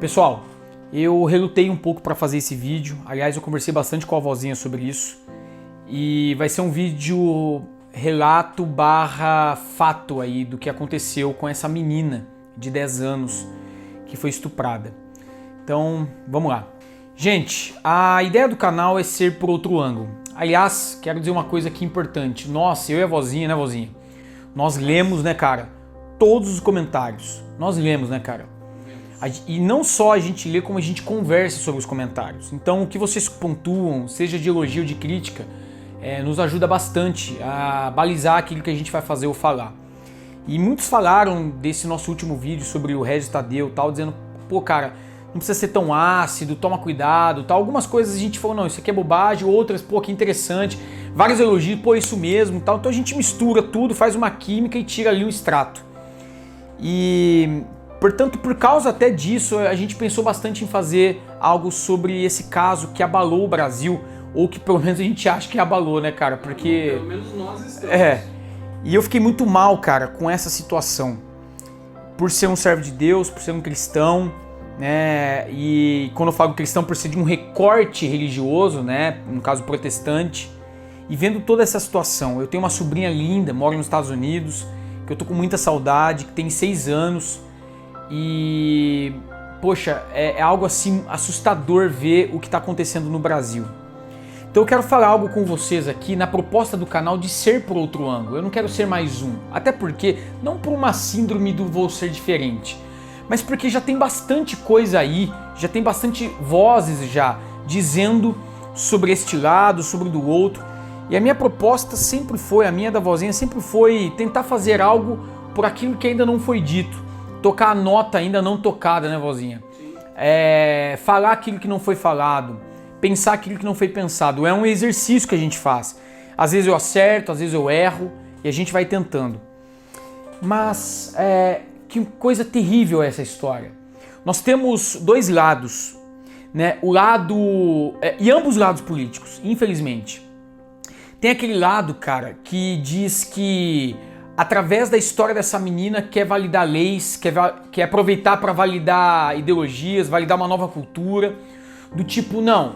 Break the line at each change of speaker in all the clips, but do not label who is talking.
Pessoal, eu relutei um pouco para fazer esse vídeo. Aliás, eu conversei bastante com a vozinha sobre isso. E vai ser um vídeo relato barra fato aí do que aconteceu com essa menina de 10 anos que foi estuprada. Então, vamos lá. Gente, a ideia do canal é ser por outro ângulo. Aliás, quero dizer uma coisa aqui importante. Nossa, eu e a vozinha, né, vozinha? Nós lemos, né, cara? Todos os comentários. Nós lemos, né, cara? E não só a gente lê, como a gente conversa sobre os comentários. Então, o que vocês pontuam, seja de elogio ou de crítica, nos ajuda bastante a balizar aquilo que a gente vai fazer ou falar. E muitos falaram desse nosso último vídeo sobre o Regis Tadeu e tal, dizendo, pô, cara, não precisa ser tão ácido, toma cuidado, tal. Algumas coisas a gente falou, não, isso aqui é bobagem, outras, pô, que interessante. Vários elogios, pô, isso mesmo, tal. Então a gente mistura tudo, faz uma química e tira ali um extrato. E, portanto, por causa até disso, a gente pensou bastante em fazer algo sobre esse caso que abalou o Brasil, ou que pelo menos a gente acha que abalou, né, cara? Porque...
Pelo menos nós estamos.
E eu fiquei muito mal, cara, com essa situação. Por ser um servo de Deus, por ser um cristão, né? E quando eu falo cristão, por ser de um recorte religioso, né? No caso protestante. E vendo toda essa situação, eu tenho uma sobrinha linda, mora nos Estados Unidos, que eu tô com muita saudade, que tem 6 anos. E, poxa, é algo assim assustador ver o que tá acontecendo no Brasil. Então eu quero falar algo com vocês aqui na proposta do canal de ser por outro ângulo. Eu não quero ser mais um. Até porque, não por uma síndrome do vou ser diferente, mas porque já tem bastante coisa aí, já tem bastante vozes já dizendo sobre este lado, sobre o do outro. E a minha proposta sempre foi, a minha da vozinha sempre foi tentar fazer algo por aquilo que ainda não foi dito. Tocar a nota ainda não tocada, né, vozinha? Falar aquilo que não foi falado. Pensar aquilo que não foi pensado. É um exercício que a gente faz. Às vezes eu acerto, às vezes eu erro e a gente vai tentando. Mas que coisa terrível é essa história. Nós temos dois lados, né? O lado... e ambos lados políticos, infelizmente. Tem aquele lado, cara, que diz que através da história dessa menina quer validar leis, quer aproveitar para validar ideologias, validar uma nova cultura. Do tipo, não...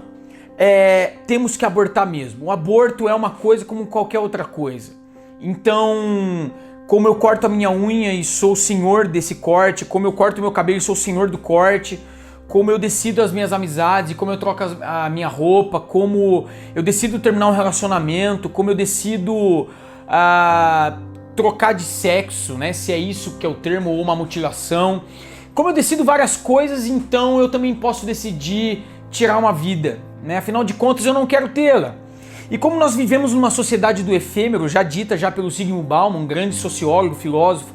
temos que abortar mesmo. O aborto é uma coisa como qualquer outra coisa. Então, como eu corto a minha unha e sou o senhor desse corte, como eu corto o meu cabelo e sou o senhor do corte, como eu decido as minhas amizades, como eu troco a minha roupa, como eu decido terminar um relacionamento, como eu decido trocar de sexo, né? Se é isso que é o termo, ou uma mutilação. Como eu decido várias coisas, então eu também posso decidir tirar uma vida, né? Afinal de contas eu não quero tê-la. E como nós vivemos numa sociedade do efêmero, já dita já pelo Zygmunt Bauman, um grande sociólogo, filósofo,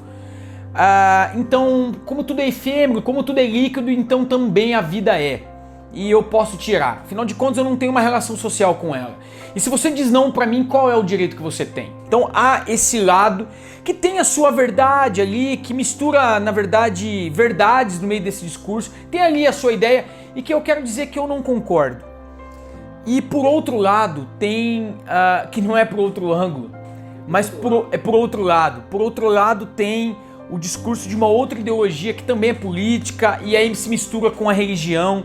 então como tudo é efêmero, como tudo é líquido, então também a vida é. E eu posso tirar. Afinal de contas eu não tenho uma relação social com ela. E se você diz não pra mim, qual é o direito que você tem? Então há esse lado que tem a sua verdade ali, que mistura, na verdade, verdades no meio desse discurso, tem ali a sua ideia e que eu quero dizer que eu não concordo. E por outro lado, tem, que não é por outro ângulo, mas é por outro lado. Por outro lado tem o discurso de uma outra ideologia que também é política e aí se mistura com a religião.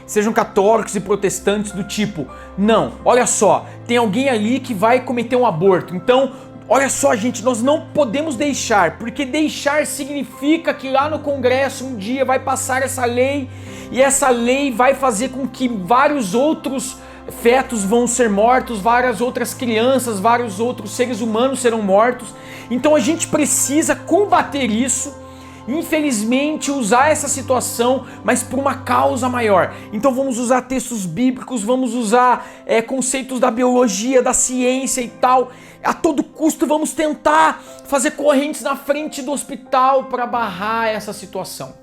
Sejam católicos e protestantes do tipo, não, olha só, tem alguém ali que vai cometer um aborto, então, olha só gente, nós não podemos deixar, porque deixar significa que lá no Congresso um dia vai passar essa lei e essa lei vai fazer com que vários outros fetos vão ser mortos, várias outras crianças, vários outros seres humanos serão mortos, então a gente precisa combater isso. Infelizmente usar essa situação, mas por uma causa maior. Então vamos usar textos bíblicos, vamos usar conceitos da biologia, da ciência e tal. A todo custo vamos tentar fazer correntes na frente do hospital para barrar essa situação.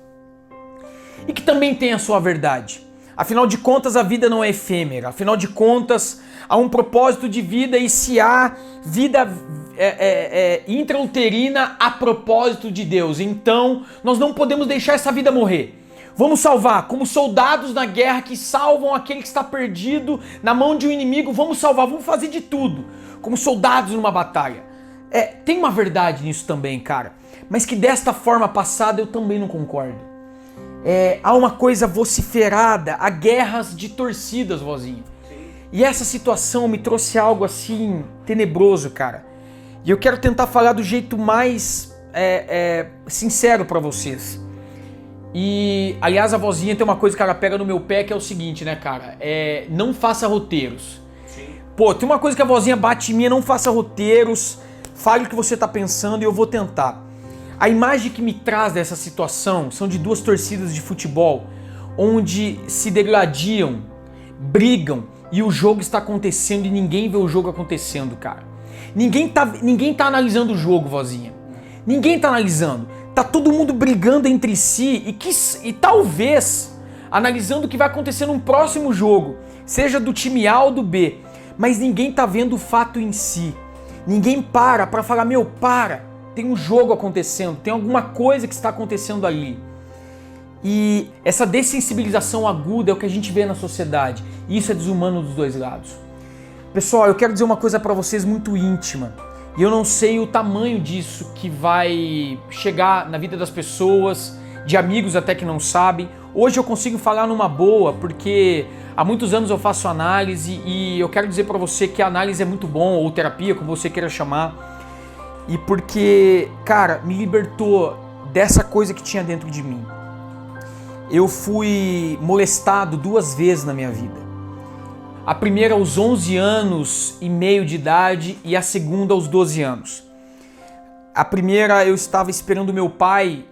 E que também tem a sua verdade. Afinal de contas a vida não é efêmera, afinal de contas há um propósito de vida e se há vida intrauterina a propósito de Deus, então nós não podemos deixar essa vida morrer. Vamos salvar, como soldados na guerra que salvam aquele que está perdido na mão de um inimigo, vamos salvar, vamos fazer de tudo, como soldados numa batalha. Tem uma verdade nisso também, cara, mas que desta forma passada eu também não concordo. há uma coisa vociferada, há guerras de torcidas, vozinha. E essa situação me trouxe algo assim tenebroso, cara. E eu quero tentar falar do jeito mais sincero pra vocês. E, aliás, a vozinha tem uma coisa que ela pega no meu pé, que é o seguinte, né, cara? Não faça roteiros. Sim. Pô, tem uma coisa que a vozinha bate em mim, não faça roteiros, fale o que você tá pensando e eu vou tentar. A imagem que me traz dessa situação são de duas torcidas de futebol, onde se degladiam, brigam, e o jogo está acontecendo e ninguém vê o jogo acontecendo, cara. Ninguém tá analisando o jogo, vozinha. Ninguém tá analisando. Tá todo mundo brigando entre si e talvez analisando o que vai acontecer num próximo jogo, seja do time A ou do B, mas ninguém tá vendo o fato em si. Ninguém para falar, meu, tem um jogo acontecendo, tem alguma coisa que está acontecendo ali. E essa dessensibilização aguda é o que a gente vê na sociedade, e isso é desumano dos dois lados. Pessoal, eu quero dizer uma coisa pra vocês muito íntima. E eu não sei o tamanho disso que vai chegar na vida das pessoas, de amigos até que não sabem. Hoje eu consigo falar numa boa, porque há muitos anos eu faço análise e eu quero dizer pra você que a análise é muito bom, ou terapia, como você queira chamar. E porque, cara, me libertou dessa coisa que tinha dentro de mim. Eu fui molestado 2 vezes na minha vida. A primeira aos 11 anos e meio de idade e a segunda aos 12 anos. A primeira eu estava esperando meu pai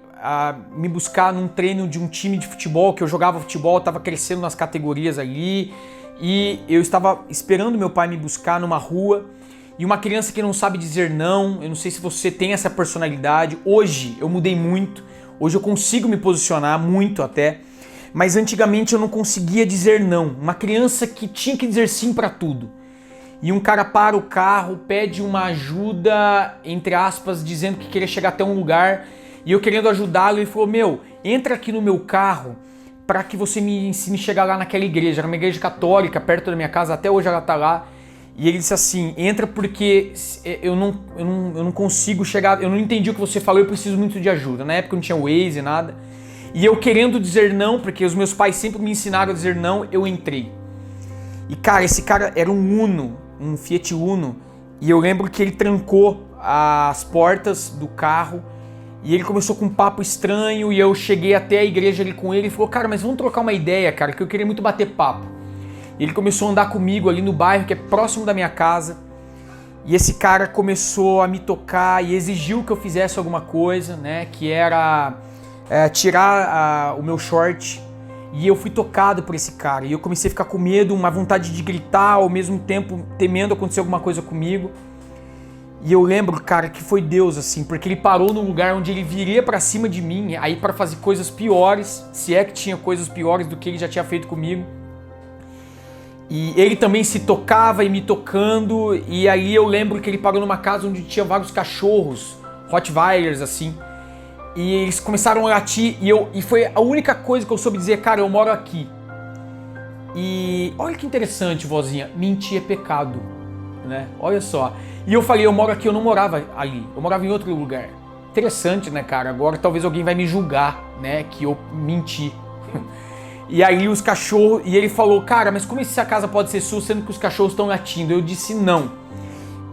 me buscar num treino de um time de futebol, que eu jogava futebol, estava crescendo nas categorias ali, e eu estava esperando meu pai me buscar numa rua, e uma criança que não sabe dizer não, eu não sei se você tem essa personalidade, hoje eu mudei muito, hoje eu consigo me posicionar muito até, mas antigamente eu não conseguia dizer não. Uma criança que tinha que dizer sim pra tudo. E um cara para o carro, pede uma ajuda, entre aspas, dizendo que queria chegar até um lugar. E eu querendo ajudá-lo, ele falou, meu, entra aqui no meu carro para que você me ensine a chegar lá naquela igreja. Era uma igreja católica, perto da minha casa, até hoje ela tá lá. E ele disse assim, entra porque eu não consigo chegar, eu não entendi o que você falou, eu preciso muito de ajuda. Na época não tinha Waze, nada. E eu querendo dizer não, porque os meus pais sempre me ensinaram a dizer não, eu entrei. E cara, esse cara era um Fiat Uno, e eu lembro que ele trancou as portas do carro, e ele começou com um papo estranho, e eu cheguei até a igreja ali com ele, e falou, cara, mas vamos trocar uma ideia, cara, que eu queria muito bater papo. E ele começou a andar comigo ali no bairro, que é próximo da minha casa, e esse cara começou a me tocar e exigiu que eu fizesse alguma coisa, né, que era tirar o meu short, e eu fui tocado por esse cara, e eu comecei a ficar com medo, uma vontade de gritar, ao mesmo tempo temendo acontecer alguma coisa comigo. E eu lembro, cara, que foi Deus, assim, porque ele parou num lugar onde ele viria pra cima de mim, aí pra fazer coisas piores, se é que tinha coisas piores do que ele já tinha feito comigo. E ele também se tocava e me tocando, e aí eu lembro que ele parou numa casa onde tinha vários cachorros, Rottweilers, assim. E eles começaram a latir e foi a única coisa que eu soube dizer, cara, eu moro aqui. E olha que interessante, vozinha, mentir é pecado, né? Olha só. E eu falei, eu moro aqui, eu não morava ali, eu morava em outro lugar. Interessante, né, cara? Agora talvez alguém vai me julgar, né, que eu menti. E aí os cachorros, e ele falou, cara, mas como essa casa pode ser sua, sendo que os cachorros estão latindo? Eu disse, não,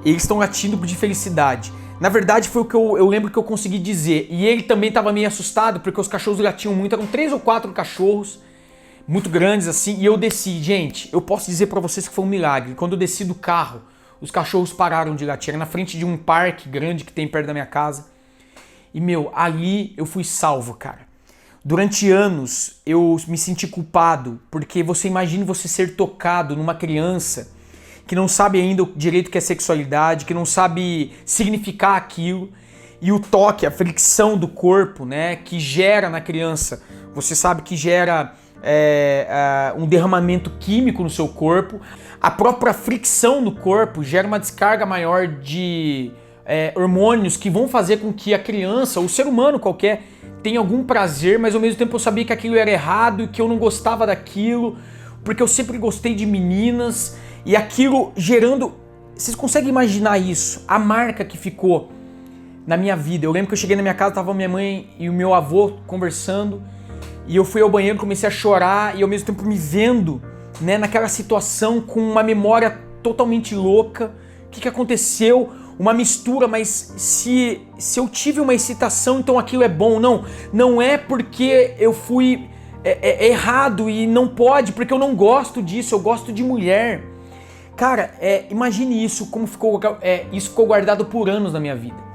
eles estão latindo de felicidade. Na verdade foi o que eu lembro que eu consegui dizer. E ele também estava meio assustado, porque os cachorros latiam muito. Eram 3 ou 4 cachorros, muito grandes assim. E eu desci. Gente, eu posso dizer pra vocês que foi um milagre. Quando eu desci do carro, os cachorros pararam de latir. Era na frente de um parque grande que tem perto da minha casa. E, meu, ali eu fui salvo, cara. Durante anos eu me senti culpado, porque você imagina você ser tocado numa criança que não sabe ainda direito o que é sexualidade, que não sabe significar aquilo, e o toque, a fricção do corpo, né, que gera na criança, você sabe que gera um derramamento químico no seu corpo, a própria fricção no corpo gera uma descarga maior de hormônios que vão fazer com que a criança, o ser humano qualquer, tenha algum prazer, mas ao mesmo tempo eu sabia que aquilo era errado e que eu não gostava daquilo, porque eu sempre gostei de meninas, e aquilo gerando... Vocês conseguem imaginar isso? A marca que ficou na minha vida. Eu lembro que eu cheguei na minha casa, tava minha mãe e o meu avô conversando, E eu fui ao banheiro, comecei a chorar e ao mesmo tempo me vendo, né, naquela situação com uma memória totalmente louca. O que aconteceu? Uma mistura, mas se eu tive uma excitação, então aquilo é bom. Não é porque eu fui errado e não pode, porque eu não gosto disso, eu gosto de mulher. Cara, imagine isso, como isso ficou guardado por anos na minha vida.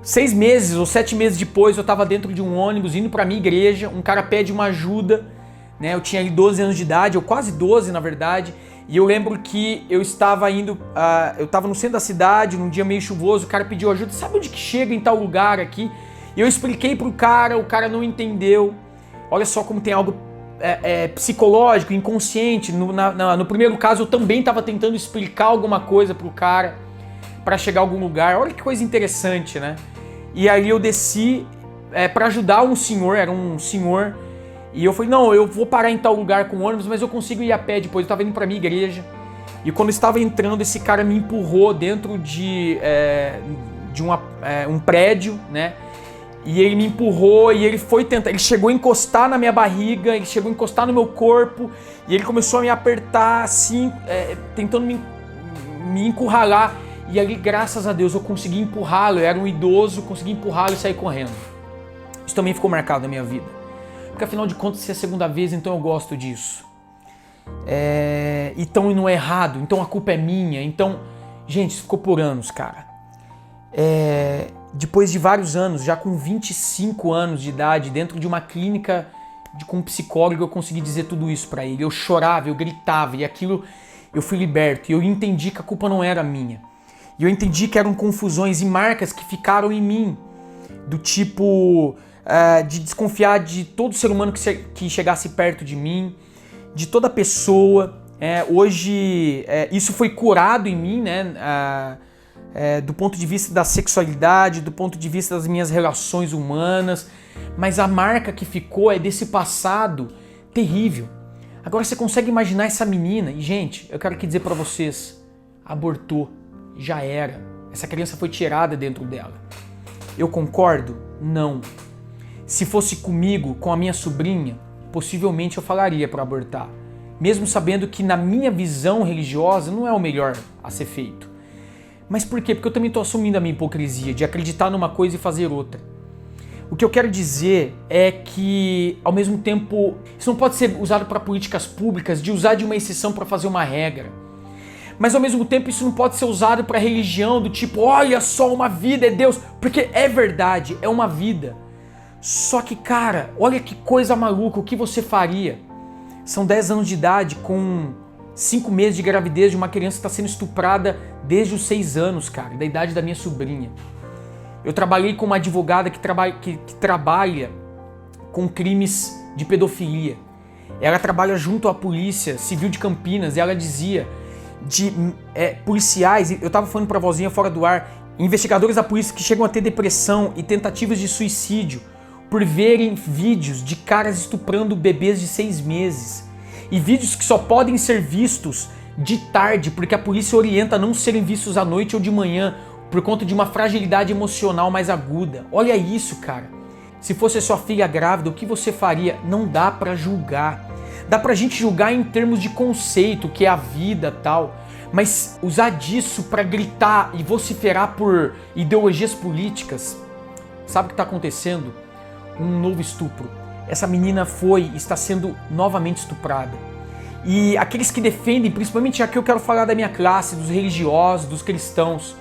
6 meses ou 7 meses depois, eu tava dentro de um ônibus, indo pra minha igreja, um cara pede uma ajuda, né? Eu tinha ali 12 anos de idade, ou quase 12 na verdade, e eu lembro que eu estava indo, eu estava no centro da cidade, num dia meio chuvoso, o cara pediu ajuda, sabe onde que chega em tal lugar aqui? E eu expliquei pro cara, o cara não entendeu. Olha só como tem algo psicológico, inconsciente. No primeiro caso eu também estava tentando explicar alguma coisa pro cara para chegar a algum lugar. Olha que coisa interessante, né? E aí eu desci para ajudar um senhor, era um senhor. E eu falei, não, eu vou parar em tal lugar com ônibus, mas eu consigo ir a pé depois. Eu tava indo pra minha igreja. E quando eu estava entrando, esse cara me empurrou dentro de um prédio, né? E ele me empurrou e ele foi tentar. Ele chegou a encostar na minha barriga, ele chegou a encostar no meu corpo. E ele começou a me apertar assim, tentando me encurralar. E ali, graças a Deus, eu consegui empurrá-lo. Eu era um idoso, consegui empurrá-lo e sair correndo. Isso também ficou marcado na minha vida. Porque afinal de contas, se é a segunda vez, então eu gosto disso. Então não é errado, então a culpa é minha. Então, gente, isso ficou por anos, cara. Depois de vários anos, já com 25 anos de idade, dentro de uma clínica com um psicólogo, eu consegui dizer tudo isso pra ele. Eu chorava, eu gritava, e aquilo eu fui liberto. E eu entendi que a culpa não era minha. E eu entendi que eram confusões e marcas que ficaram em mim. Do tipo... de desconfiar de todo ser humano que chegasse perto de mim, de toda pessoa. Hoje isso foi curado em mim, né? Do ponto de vista da sexualidade, do ponto de vista das minhas relações humanas, mas a marca que ficou é desse passado terrível. Agora você consegue imaginar essa menina? E gente, eu quero aqui dizer pra vocês, abortou, já era. Essa criança foi tirada dentro dela. Eu concordo? Não. Se fosse comigo, com a minha sobrinha, possivelmente eu falaria para abortar. Mesmo sabendo que na minha visão religiosa não é o melhor a ser feito. Mas por quê? Porque eu também estou assumindo a minha hipocrisia de acreditar numa coisa e fazer outra. O que eu quero dizer é que, ao mesmo tempo, isso não pode ser usado para políticas públicas, de usar de uma exceção para fazer uma regra. Mas ao mesmo tempo isso não pode ser usado para religião, do tipo, olha só, uma vida é Deus. Porque é verdade, é uma vida. Só que, cara, olha que coisa maluca, o que você faria? São 10 anos de idade com 5 meses de gravidez de uma criança que está sendo estuprada desde os 6 anos, cara, da idade da minha sobrinha. Eu trabalhei com uma advogada que trabalha com crimes de pedofilia. Ela trabalha junto à Polícia Civil de Campinas e ela dizia de policiais, eu tava falando pra vozinha fora do ar, investigadores da polícia que chegam a ter depressão e tentativas de suicídio por verem vídeos de caras estuprando bebês de 6 meses. E vídeos que só podem ser vistos de tarde, porque a polícia orienta a não serem vistos à noite ou de manhã, por conta de uma fragilidade emocional mais aguda. Olha isso, cara. Se fosse sua filha grávida, o que você faria? Não dá pra julgar. Dá pra gente julgar em termos de conceito, que é a vida e tal. Mas usar disso pra gritar e vociferar por ideologias políticas, sabe o que tá acontecendo? Um novo estupro. Essa menina está sendo novamente estuprada. E aqueles que defendem, principalmente aqui eu quero falar da minha classe, dos religiosos, dos cristãos.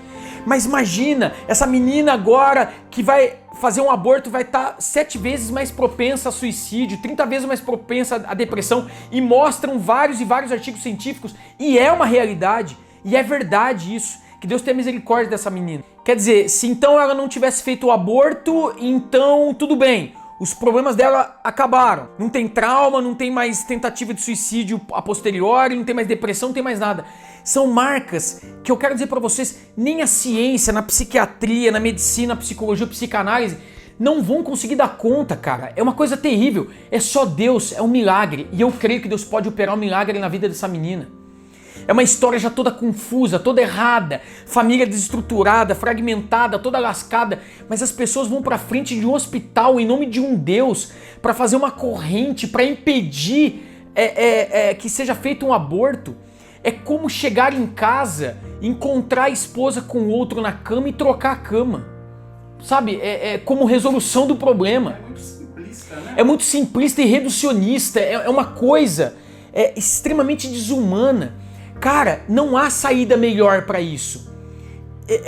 Mas imagina, essa menina agora que vai fazer um aborto vai estar 7 vezes mais propensa a suicídio, 30 vezes mais propensa a depressão, e mostram vários e vários artigos científicos, e é uma realidade, e é verdade isso. Que Deus tenha misericórdia dessa menina. Quer dizer, se então ela não tivesse feito o aborto, então tudo bem. Os problemas dela acabaram. Não tem trauma, não tem mais tentativa de suicídio a posteriori, não tem mais depressão, não tem mais nada. São marcas que eu quero dizer pra vocês, nem a ciência, na psiquiatria, na medicina, psicologia, psicanálise, não vão conseguir dar conta, cara. É uma coisa terrível. É só Deus, é um milagre. E eu creio que Deus pode operar um milagre na vida dessa menina. É uma história já toda confusa, toda errada, família desestruturada, fragmentada, toda lascada, mas as pessoas vão pra frente de um hospital em nome de um Deus para fazer uma corrente, para impedir que seja feito um aborto. É como chegar em casa, encontrar a esposa com outro na cama e trocar a cama. Sabe? É como resolução do problema.
É muito simplista, né?
É muito simplista e reducionista. É uma coisa extremamente desumana. Cara, não há saída melhor para isso.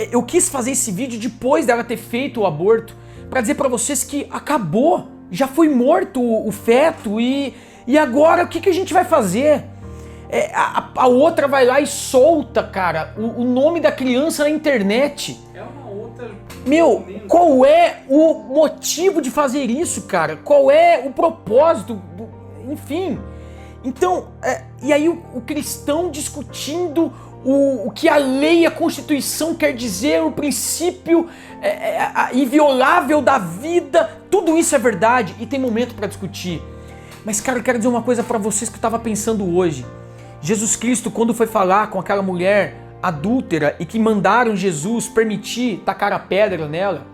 Eu quis fazer esse vídeo depois dela ter feito o aborto para dizer para vocês que acabou. Já foi morto o feto e agora o que a gente vai fazer? A outra vai lá e solta, cara, o nome da criança na internet.
É uma outra...
Meu, qual é o motivo de fazer isso, cara? Qual é o propósito? Enfim. Então, e aí o cristão discutindo o que a lei e a Constituição quer dizer, o princípio inviolável da vida, tudo isso é verdade e tem momento para discutir. Mas, cara, eu quero dizer uma coisa para vocês que eu estava pensando hoje. Jesus Cristo, quando foi falar com aquela mulher adúltera e que mandaram Jesus permitir tacar a pedra nela,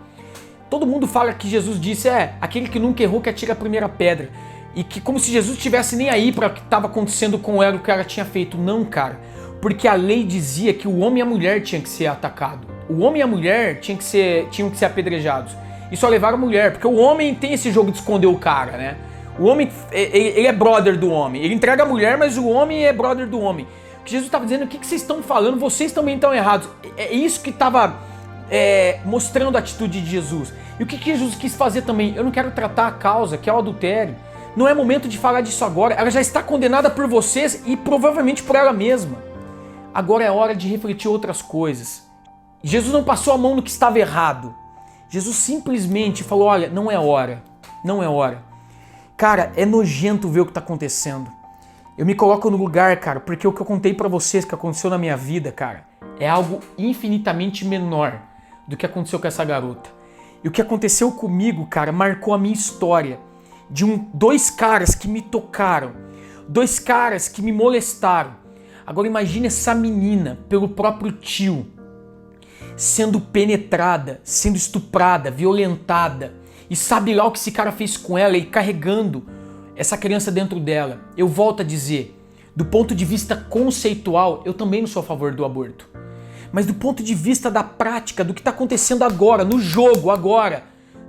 todo mundo fala que Jesus disse, aquele que nunca errou que atira a primeira pedra. E que como se Jesus estivesse nem aí para o que estava acontecendo com ela, o que ela tinha feito. Não, cara. Porque a lei dizia que o homem e a mulher tinham que ser atacados. O homem e a mulher tinham que ser apedrejados. E só levaram a mulher, porque o homem tem esse jogo de esconder o cara, né? O homem, ele é brother do homem. Ele entrega a mulher, mas o homem é brother do homem. O que Jesus estava dizendo, o que vocês estão falando, vocês também estão errados. É isso que estava mostrando a atitude de Jesus. E o que Jesus quis fazer também? Eu não quero tratar a causa, que é o adultério. Não é momento de falar disso agora. Ela já está condenada por vocês e provavelmente por ela mesma. Agora é hora de refletir outras coisas. Jesus não passou a mão no que estava errado. Jesus simplesmente falou, olha, não é hora. Não é hora. Cara, é nojento ver o que está acontecendo. Eu me coloco no lugar, cara, porque o que eu contei pra vocês que aconteceu na minha vida, cara, é algo infinitamente menor do que aconteceu com essa garota. E o que aconteceu comigo, cara, marcou a minha história. De dois caras que me tocaram, dois caras que me molestaram. Agora imagine essa menina, pelo próprio tio, sendo penetrada, sendo estuprada, violentada. E sabe lá o que esse cara fez com ela e carregando essa criança dentro dela. Eu volto a dizer, do ponto de vista conceitual, eu também não sou a favor do aborto. Mas do ponto de vista da prática, do que está acontecendo agora, no jogo, agora,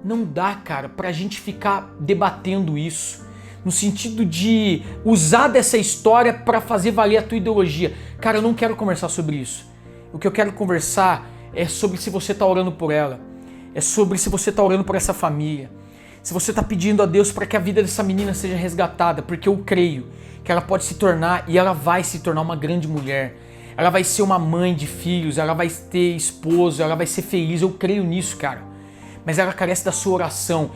não dá, cara, pra gente ficar debatendo isso. No sentido de usar dessa história para fazer valer a tua ideologia. Cara, eu não quero conversar sobre isso. O que eu quero conversar é sobre se você está orando por ela. É sobre se você está orando por essa família. Se você está pedindo a Deus para que a vida dessa menina seja resgatada. Porque eu creio que ela pode se tornar, e ela vai se tornar uma grande mulher. Ela vai ser uma mãe de filhos, ela vai ter esposo, ela vai ser feliz. Eu creio nisso, cara. Mas ela carece da sua oração.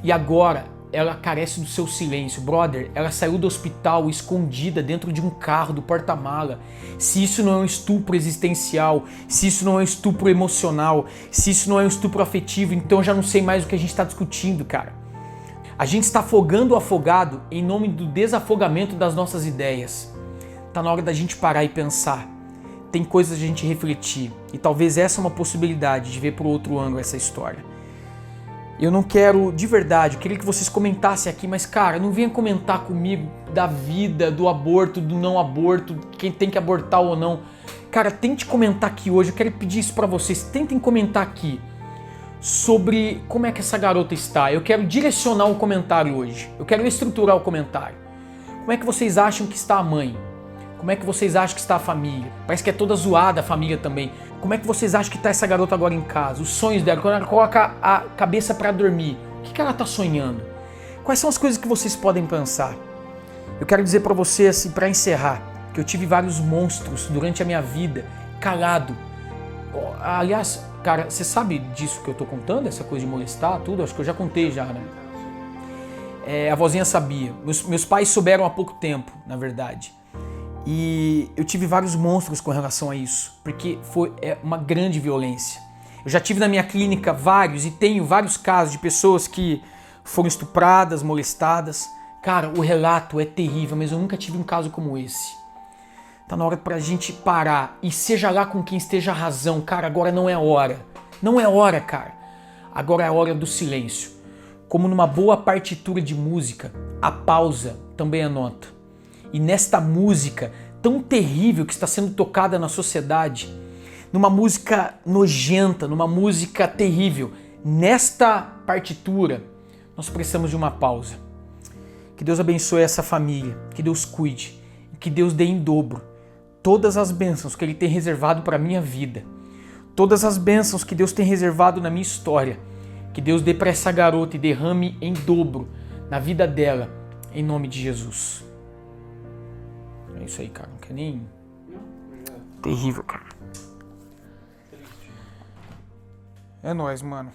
E agora ela carece do seu silêncio. Brother, ela saiu do hospital escondida dentro de um carro do porta-mala. Se isso não é um estupro existencial, se isso não é um estupro emocional, se isso não é um estupro afetivo, então eu já não sei mais o que a gente está discutindo, cara. A gente está afogando o afogado em nome do desafogamento das nossas ideias. Tá na hora da gente parar e pensar. Tem coisas a gente refletir. E talvez essa é uma possibilidade de ver por outro ângulo essa história. Eu não quero, de verdade, eu queria que vocês comentassem aqui, mas cara, não venha comentar comigo da vida, do aborto, do não aborto, quem tem que abortar ou não. Cara, tente comentar aqui hoje, eu quero pedir isso pra vocês, tentem comentar aqui sobre como é que essa garota está. Eu quero direcionar o comentário hoje, eu quero estruturar o comentário. Como é que vocês acham que está a mãe? Como é que vocês acham que está a família? Parece que é toda zoada a família também. Como é que vocês acham que está essa garota agora em casa? Os sonhos dela, quando ela coloca a cabeça para dormir, o que ela está sonhando? Quais são as coisas que vocês podem pensar? Eu quero dizer para vocês, assim, para encerrar, que eu tive vários monstros durante a minha vida, calado. Aliás, cara, você sabe disso que eu tô contando? Essa coisa de molestar, tudo? Acho que eu já contei já, né? A vozinha sabia. Meus pais souberam há pouco tempo, na verdade. E eu tive vários monstros com relação a isso, porque foi uma grande violência. Eu já tive na minha clínica vários, e tenho vários casos de pessoas que foram estupradas, molestadas. Cara, o relato é terrível, mas eu nunca tive um caso como esse. Tá na hora pra gente parar. E seja lá com quem esteja a razão, cara, agora não é hora. Não é hora, cara. Agora é a hora do silêncio. Como numa boa partitura de música, a pausa também é nota. E nesta música tão terrível que está sendo tocada na sociedade, numa música nojenta, numa música terrível, nesta partitura, nós precisamos de uma pausa. Que Deus abençoe essa família, que Deus cuide, que Deus dê em dobro todas as bênçãos que Ele tem reservado para a minha vida, todas as bênçãos que Deus tem reservado na minha história, que Deus dê para essa garota e derrame em dobro na vida dela, em nome de Jesus. É isso aí, cara, não quer nem... Terrível, cara. É nóis, mano.